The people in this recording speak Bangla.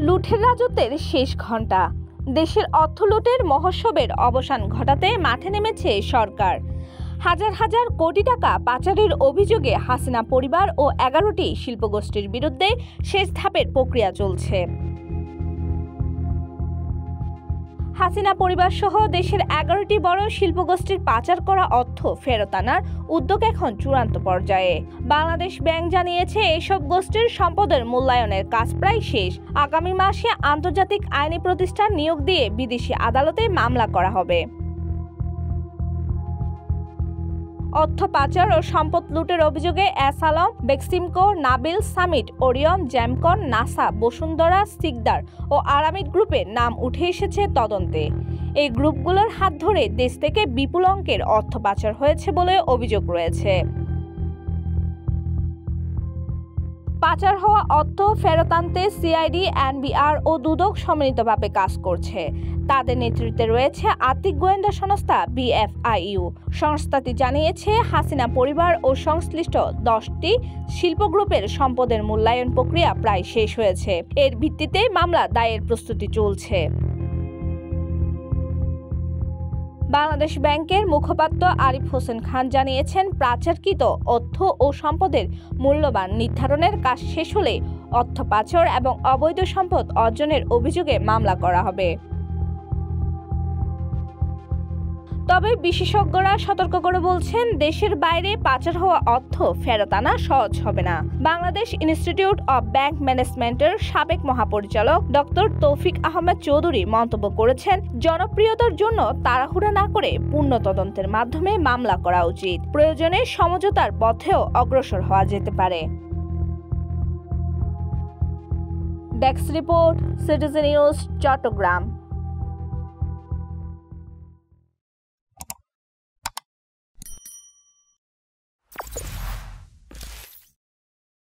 লুঠের রাজত্বের শেষ ঘণ্টা। দেশের অর্থ লুটের মহোৎসবের অবসান ঘটাতে মাঠে নেমেছে সরকার। হাজার হাজার কোটি টাকা পাচারের অভিযোগে হাসিনা পরিবার ও 11টি শিল্পগোষ্ঠীর বিরুদ্ধে শেষ ধাপের প্রক্রিয়া চলছে। হাসিনা পরিবার সহ দেশের 11টি বড় শিল্পগোষ্ঠীর পাচার করা অর্থ ফেরত আনার উদ্যোগ এখন চূড়ান্ত পর্যায়ে। বাংলাদেশ ব্যাংক জানিয়েছে, এসব গোষ্ঠীর সম্পদের মূল্যায়নের কাজ প্রায় শেষ। আগামী মাসে আন্তর্জাতিক আইনি প্রতিষ্ঠান নিয়োগ দিয়ে বিদেশি আদালতে মামলা করা হবে। অর্থ পাচার ও সম্পদ লুটের অভিযোগে এসআলম, বেক্সিমকো, নাবিল, সামিট, ওরিয়ন, জ্যামকন, নাসা, বসুন্ধরা, সিকদার ও আরামিড গ্রুপের নাম উঠে এসেছে তদন্তে। এই গ্রুপগুলোর হাত ধরে দেশ থেকে বিপুল অঙ্কের অর্থ পাচার হয়েছে বলে অভিযোগ রয়েছে। পাচার হওয়া অর্থ ফেরত আনতে সিআইডি, এনবিআর ও দুদক সম্মিলিতভাবে কাজ করছে। তাদের নেতৃত্বে রয়েছে আর্থিক গোয়েন্দা সংস্থা বিএফআইইউ। সংস্থাটি জানিয়েছে, হাসিনা পরিবার ও সংশ্লিষ্ট 10টি শিল্প গ্রুপের সম্পদের মূল্যায়ন প্রক্রিয়া প্রায় শেষ হয়েছে। এর ভিত্তিতে মামলা দায়ের প্রস্তুতি চলছে। বাংলাদেশ ব্যাংকের মুখপাত্র আরিফ হোসেন খান জানিয়েছেন, পাচারকৃত অর্থ ও সম্পদের মূল্যবান নির্ধারণের কাজ শেষ হলে অর্থ পাচার এবং অবৈধ সম্পদ অর্জনের অভিযোগে মামলা করা হবে। তবে বিশেষজ্ঞরা সতর্ক করে বলছেন, দেশের বাইরে পাচার হওয়া অর্থ ফেরত আনা সহজ হবে না। বাংলাদেশ ইনস্টিটিউট অব ব্যাংক ম্যানেজমেন্টের সাবেক মহাপরিচালক ডক্টর তৌফিক আহমেদ চৌধুরী মন্তব্য করেছেন, জনপ্রিয়তার জন্য তাড়াহুড়া না করে পূর্ণ তদন্তের মাধ্যমে মামলা করা উচিত। প্রয়োজনে সমঝোতার পথেও অগ্রসর হওয়া যেতে পারে। Desk report, citizen news, Chittagong.